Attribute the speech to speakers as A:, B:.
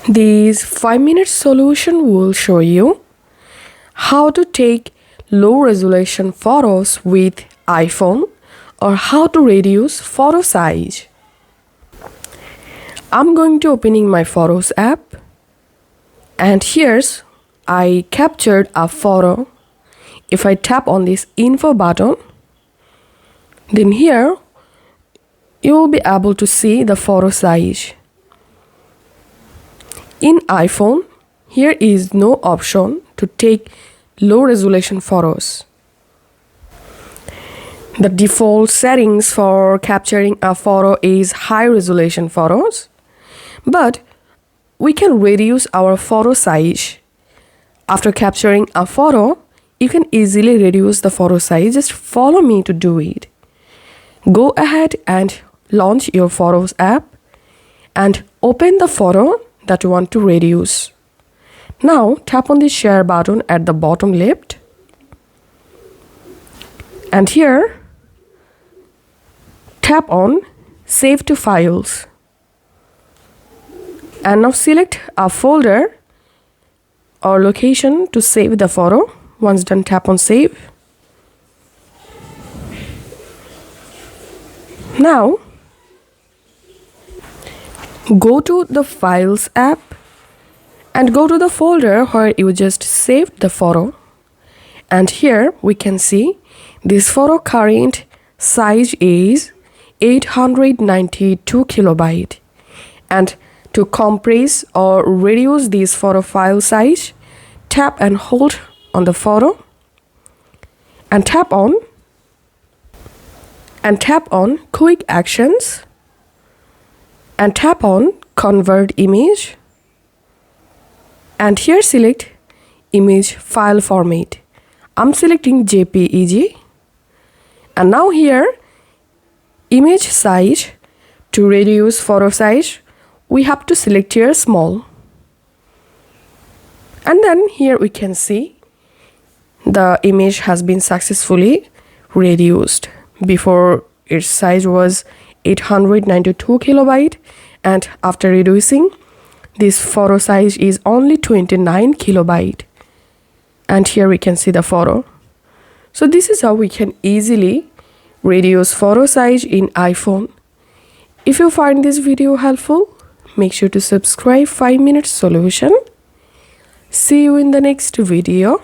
A: This 5-minute solution will show you how to take low resolution photos with iPhone or how to reduce photo size. I'm going to opening my Photos app, and here's I captured a photo. If I tap on this info button, then here you will be able to see the photo size. In iPhone, here is no option to take low resolution photos. The default settings for capturing a photo is high resolution photos, but we can reduce our photo size. After capturing a photo, you can easily reduce the photo size. Just follow me to do it. Go ahead and launch your Photos app and open the photo that you want to reduce. Now tap on the share button at the bottom left, and here tap on Save to Files, and now select a folder or location to save the photo. Once done, tap on Save. Now go to the Files app and go to the folder where you just saved the photo, and here we can see this photo current size is 892 kilobyte. And to compress or reduce this photo file size, tap and hold on the photo and tap on Quick Actions and tap on Convert Image, and here select Image File Format. I'm selecting JPEG, and now here Image Size. To reduce photo size, we have to select here Small, and then here we can see the image has been successfully reduced. Before, its size was 892 kilobyte, and after reducing, this photo size is only 29 kilobyte, and here we can see the photo. So this is how we can easily reduce photo size in iPhone. If you find this video helpful, make sure to subscribe 5-minute solution. See you in the next video.